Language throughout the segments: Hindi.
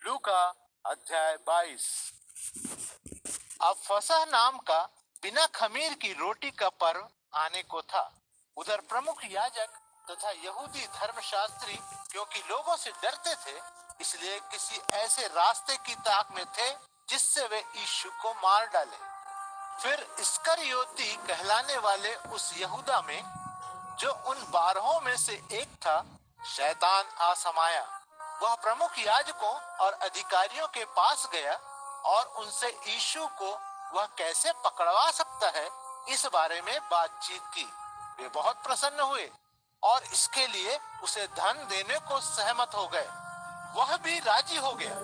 लूका अध्याय 22। अब फसह नाम का बिना खमीर की रोटी का पर्व आने को था। उधर प्रमुख याजक तथा यहूदी धर्मशास्त्री क्योंकि लोगों से डरते थे, इसलिए किसी ऐसे रास्ते की ताक में थे जिससे वे यीशु को मार डाले। फिर इस्करियोती कहलाने वाले उस यहूदा में, जो उन 12 में से एक था, शैतान आ समाया। वह प्रमुख याजकों और अधिकारियों के पास गया और उनसे यीशु को वह कैसे पकड़वा सकता है, इस बारे में बातचीत की। वे बहुत प्रसन्न हुए और इसके लिए उसे धन देने को सहमत हो गए। वह भी राजी हो गया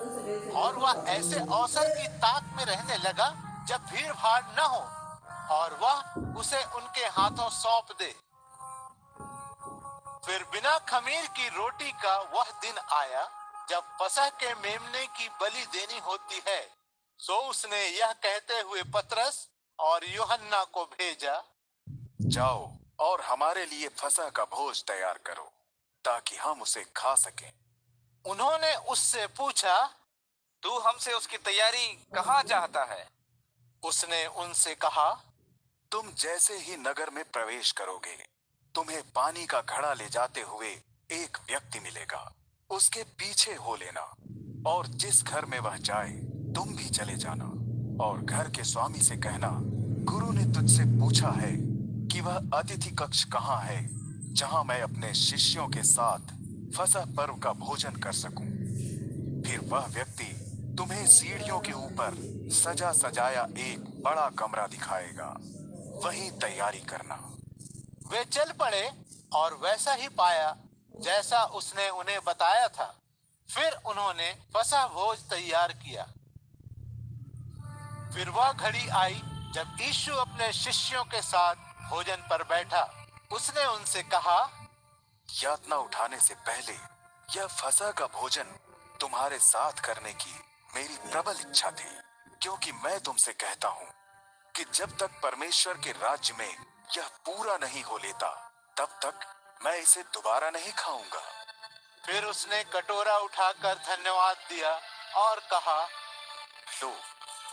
और वह ऐसे अवसर की ताक में रहने लगा जब भीड़ भाड़ न हो और वह उसे उनके हाथों सौंप दे। फिर बिना खमीर की रोटी का वह दिन आया जब फसह के मेमने की बलि देनी होती है। सो उसने यह कहते हुए पतरस और यूहन्ना को भेजा, जाओ और हमारे लिए फसह का भोज तैयार करो ताकि हम उसे खा सकें। उन्होंने उससे पूछा, तू हमसे उसकी तैयारी कहाँ चाहता है? उसने उनसे कहा, तुम जैसे ही नगर में प्रवेश करोगे, तुम्हें पानी का घड़ा ले जाते हुए एक व्यक्ति मिलेगा। उसके पीछे हो लेना और जिस घर में वह जाए तुम भी चले जाना और घर के स्वामी से कहना, गुरु ने तुझसे पूछा है कि वह अतिथि कक्ष कहाँ है जहां मैं अपने शिष्यों के साथ फसह पर्व का भोजन कर सकूं। फिर वह व्यक्ति तुम्हें सीढ़ियों के ऊपर सजा सजाया एक बड़ा कमरा दिखाएगा, वहीं तैयारी करना। वे चल पड़े और वैसा ही पाया जैसा उसने उन्हें बताया था। फिर उन्होंने फसह भोज तैयार किया। फिर वह घड़ी आई जब यीशु अपने शिष्यों के साथ भोजन पर बैठा। उसने उनसे कहा, यातना उठाने से पहले यह फसह का भोजन तुम्हारे साथ करने की मेरी प्रबल इच्छा थी, क्योंकि मैं तुमसे कहता हूँ कि जब तक परमेश्वर के राज्य में यह पूरा नहीं हो लेता, तब तक मैं इसे दोबारा नहीं खाऊंगा। फिर उसने कटोरा उठाकर धन्यवाद दिया और कहा, लो,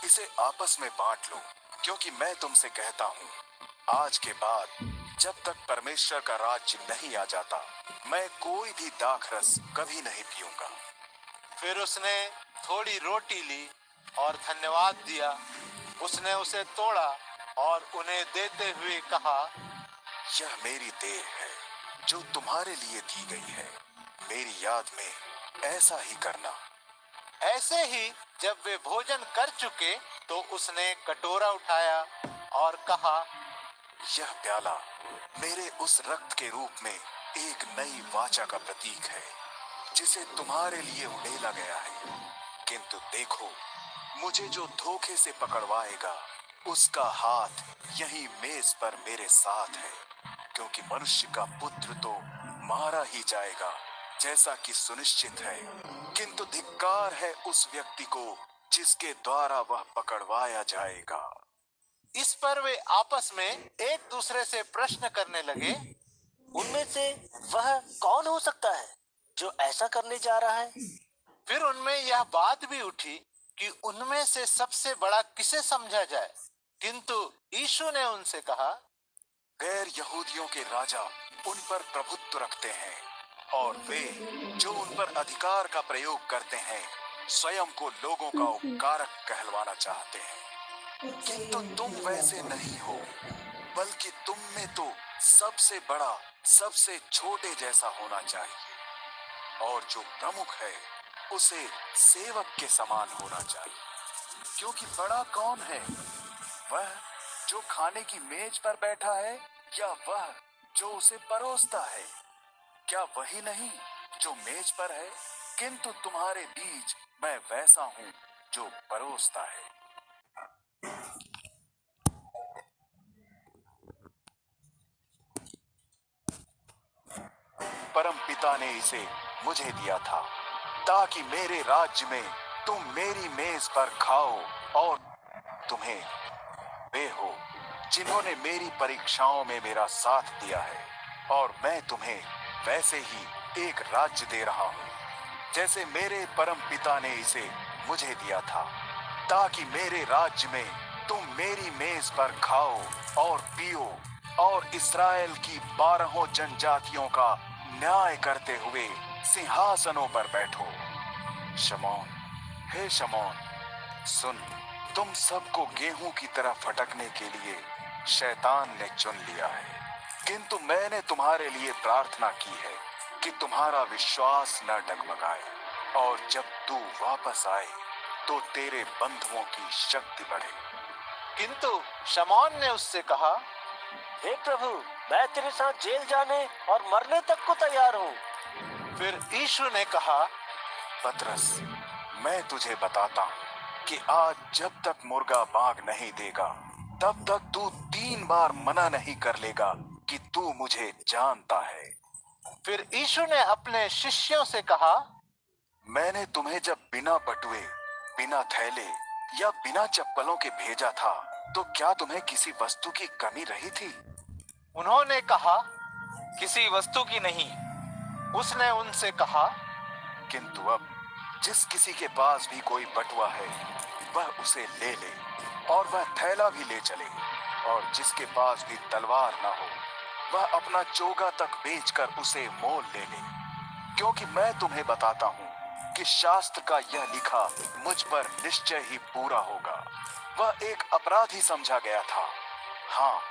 इसे आपस में बांट लो, क्योंकि मैं तुमसे कहता हूँ, आज के बाद जब तक परमेश्वर का राज्य नहीं आ जाता, मैं कोई भी दाखरस कभी नहीं पीऊंगा। फिर उसने थोड़ी रोटी ली और धन्यवाद दिया। उसने उसे तोड़ा और उन्हें देते हुए कहा, यह मेरी देह है जो तुम्हारे लिए दी गई है। मेरी याद में ऐसा ही करना। ऐसे ही जब वे भोजन कर चुके तो उसने कटोरा उठाया और कहा, यह प्याला मेरे उस रक्त के रूप में एक नई वाचा का प्रतीक है, जिसे तुम्हारे लिए उड़ेला गया है। किंतु देखो, मुझे जो धोखे से पकड़वाएगा, उसका हाथ यही मेज पर मेरे साथ है, क्योंकि मनुष्य का पुत्र तो मारा ही जाएगा जैसा कि सुनिश्चित है, किंतु धिक्कार है उस व्यक्ति को जिसके द्वारा वह पकड़वाया जाएगा। इस पर वे आपस में एक दूसरे से प्रश्न करने लगे, उनमें से वह कौन हो सकता है जो ऐसा करने जा रहा है? फिर उनमें यह बात भी उठी कि उनमें से सबसे बड़ा किसे समझा जाए। किंतु यीशु ने उनसे कहा, गैर यहूदियों के राजा उन पर प्रभुत्व रखते हैं और वे जो उन पर अधिकार का प्रयोग करते हैं स्वयं को लोगों का उपकारक कहलवाना चाहते हैं। किंतु तुम वैसे नहीं हो, बल्कि तुम में तो सबसे बड़ा सबसे छोटे जैसा होना चाहिए, और जो प्रमुख है उसे सेवक के समान होना चाहिए। क्योंकि बड़ा कौन है, वह जो खाने की मेज पर बैठा है या वह जो उसे परोसता है? क्या वही नहीं जो मेज पर है? किंतु तुम्हारे बीच मैं वैसा हूं जो परोसता है। परम पिता ने इसे मुझे दिया था ताकि मेरे राज्य में तुम मेरी मेज पर खाओ, और तुम्हें वे हो जिन्होंने मेरी परीक्षाओं में मेरा साथ दिया है, और मैं तुम्हें वैसे ही एक राज्य दे रहा हूं, जैसे मेरे परम पिता ने इसे मुझे दिया था, ताकि मेरे राज्य में तुम मेरी मेज पर खाओ और पियो और इस्राएल की 12 जनजातियों का न्याय करते हुए सिंहासनों पर बैठो। शमौन, हे शमौन, सुन, तुम सबको गेहूं की तरह फटकने के लिए शैतान ने चुन लिया है, किंतु मैंने तुम्हारे लिए प्रार्थना की है कि तुम्हारा विश्वास न डगमगाए, और जब तू वापस आए तो तेरे बंधुओं की शक्ति बढ़े। किंतु शमौन ने उससे कहा, हे प्रभु, मैं तेरे साथ जेल जाने और मरने तक को तैयार हूँ। फिर यीशु ने कहा, पतरस, मैं तुझे बताता हूँ कि आज जब तक मुर्गा बाग नहीं देगा, तब तक तू 3 बार मना नहीं कर लेगा कि तू मुझे जानता है। फिर यीशु ने अपने शिष्यों से कहा, मैंने तुम्हें जब बिना बटुए, बिना थैले या बिना चप्पलों के भेजा था, तो क्या तुम्हें किसी वस्तु की कमी रही थी? उन्होंने कहा, किसी वस्तु की नहीं। उसने उनसे कहा, किंतु अब जिस किसी के पास भी कोई बटुआ है, वह उसे ले ले, और वह थैला भी ले चले, और जिसके पास भी तलवार न हो, वह अपना चोगा तक बेचकर उसे मोल ले ले, क्योंकि मैं तुम्हें बताता हूँ कि शास्त्र का यह लिखा मुझ पर निश्चय ही पूरा होगा। वह एक अपराधी समझा गया था। हाँ,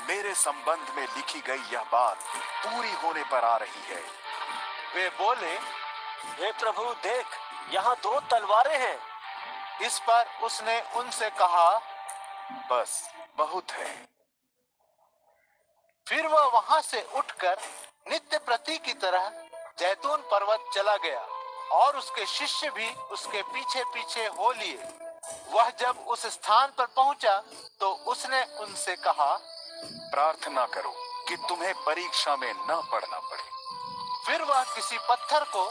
मेरे संबंध में लिखी गई यह बात पूरी होने पर आ रही है। वे बोले, हे प्रभु, देख, यहाँ 2 तलवारें हैं। इस पर उसने उनसे कहा, बस बहुत है। फिर वह वहां से उठकर नित्य प्रति की तरह जैतून पर्वत चला गया, और उसके शिष्य भी उसके पीछे पीछे हो लिए। वह जब उस स्थान पर पहुंचा तो उसने उनसे कहा, प्रार्थना करो कि तुम्हें परीक्षा में न पड़ना पड़े। फिर वह किसी पत्थर को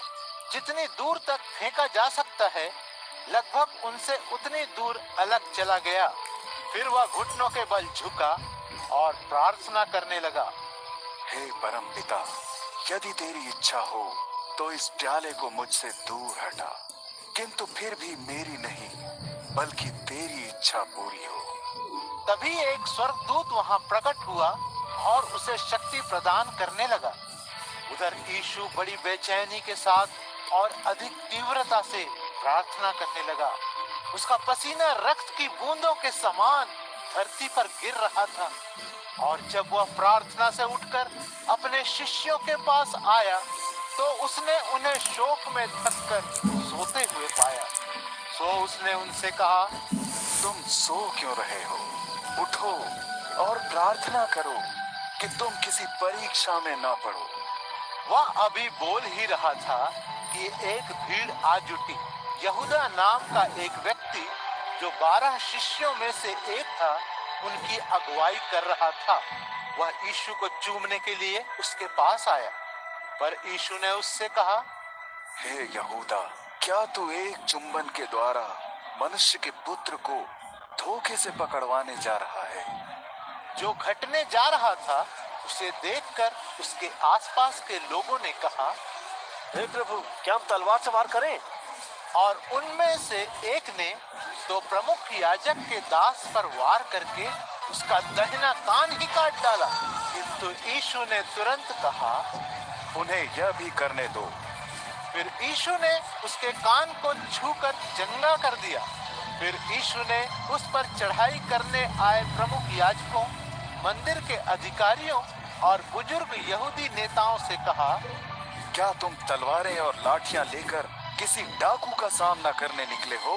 जितनी दूर तक फेंका जा सकता है, लगभग उनसे उतनी दूर अलग चला गया। फिर वह घुटनों के बल झुका और प्रार्थना करने लगा, हे परम पिता, यदि तेरी इच्छा हो तो इस प्याले को मुझसे दूर हटा, किंतु फिर भी मेरी नहीं बल्कि तेरी इच्छा पूरी हो। तभी एक स्वर्गदूत वहां प्रकट हुआ और उसे शक्ति प्रदान करने लगा। उधर यीशु बड़ी बेचैनी के साथ और अधिक तीव्रता से प्रार्थना करने लगा। उसका पसीना रक्त की बूंदों के समान धरती पर गिर रहा था, और जब वह प्रार्थना से उठकर अपने शिष्यों के पास आया तो उसने उन्हें शोक में थककर सोते हुए पाया। सो उसने उनसे कहा, तुम सो क्यों रहे हो? उठो और प्रार्थना करो कि तुम किसी परीक्षा में ना पड़ो। वह अभी बोल ही रहा था कि एक भीड़ आ जुटी। यहूदा नाम का एक व्यक्ति, जो 12 शिष्यों में से एक था, उनकी अगुवाई कर रहा था। वह यीशु को चूमने के लिए उसके पास आया, पर यीशु ने उससे कहा, हे यहूदा, क्या तू एक चुंबन के द्वारा मनुष्य के पुत्र को धोखे से पकड़वाने जा रहा है? जो घटने जा रहा था उसे देखकर उसके आसपास के लोगों ने कहा, हे प्रभु, क्या हम तलवार सवार करें? और उनमें से एक ने तो प्रमुख याजक के दास पर वार करके उसका दाहिना कान ही काट डाला। किंतु यीशु ने तुरंत कहा, उन्हें यह भी करने दो। फिर यीशु ने उसके कान को छूकर चंगा कर दिया। फिर यीशु ने उस पर चढ़ाई करने आए प्रमुख याजकों, मंदिर के अधिकारियों और बुजुर्ग यहूदी नेताओं से कहा, क्या तुम तलवारें और लाठियां लेकर किसी डाकू का सामना करने निकले हो?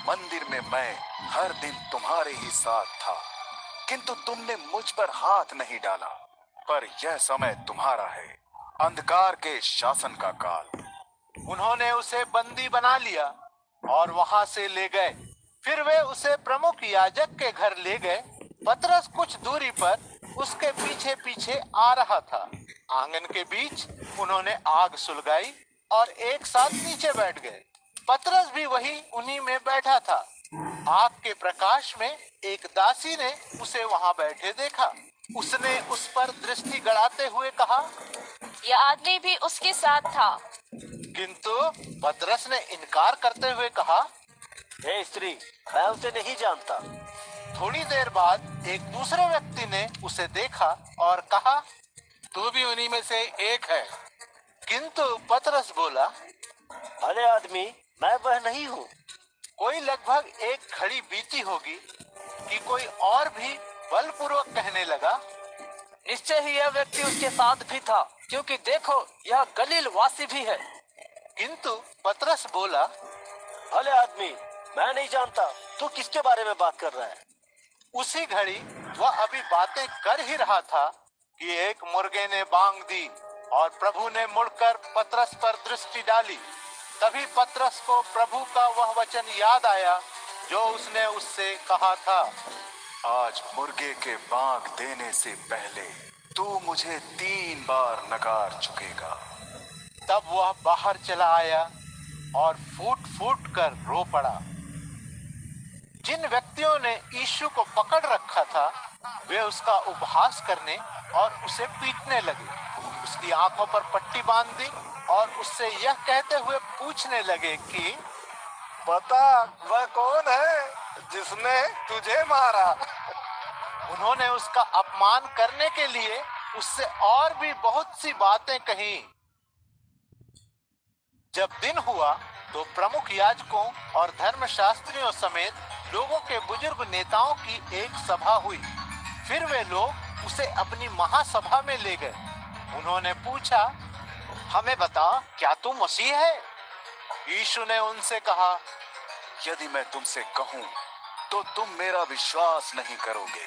मंदिर में मैं हर दिन तुम्हारे ही साथ था, किंतु तुमने मुझ पर हाथ नहीं डाला। पर यह समय तुम्हारा है, अंधकार के शासन का काल। उन्होंने उसे बंदी बना लिया और वहां से ले गए। फिर वे उसे प्रमुख याजक के घर ले गए। पतरस कुछ दूरी पर उसके पीछे पीछे आ रहा था। आंगन के बीच उन्होंने आग सुलगाई और एक साथ नीचे बैठ गए। पतरस भी वही उन्हीं में बैठा था। आग के प्रकाश में एक दासी ने उसे वहां बैठे देखा। उसने उस पर दृष्टि गड़ाते हुए कहा, यह आदमी भी उसके साथ था। किंतु पतरस ने इनकार करते हुए कहा, हे स्त्री, मैं उसे नहीं जानता। थोड़ी देर बाद एक दूसरे व्यक्ति ने उसे देखा और कहा, तू भी उन्हीं में से एक है। किंतु पतरस बोला, भले आदमी, मैं वह नहीं हूँ। कोई लगभग एक घड़ी बीती होगी कि कोई और भी बलपूर्वक कहने लगा, निश्चय ही यह व्यक्ति उसके साथ भी था, क्योंकि देखो यह गलील वासी भी है। किंतु पतरस बोला, भले आदमी, मैं नहीं जानता तू किसके बारे में बात कर रहा है। उसी घड़ी वह अभी बातें कर ही रहा था कि एक मुर्गे ने बांग दी और प्रभु ने मुड़कर पतरस पर दृष्टि डाली। तभी पतरस को प्रभु का वह वचन याद आया जो उसने उससे कहा था, आज मुर्गे के बांग देने से पहले तू मुझे 3 बार नकार चुकेगा। तब वह बाहर चला आया और फूट फूट कर रो पड़ा। जिन व्यक्तियों ने यीशु को पकड़ रखा था वे उसका उपहास करने और उसे पीटने लगे। उसकी आंखों पर पट्टी बांध दी और उससे यह कहते हुए पूछने लगे कि बता, वह कौन है जिसने तुझे मारा? उन्होंने उसका अपमान करने के लिए उससे और भी बहुत सी बातें कही। जब दिन हुआ तो प्रमुख याजकों और धर्मशास्त्रियों समेत लोगों के बुजुर्ग नेताओं की एक सभा हुई। फिर वे लोग उसे अपनी महासभा में ले गए। उन्होंने पूछा, हमें बता, क्या तू मसीह है? यीशु ने उनसे कहा, यदि मैं तुमसे कहूं तो तुम मेरा विश्वास नहीं करोगे।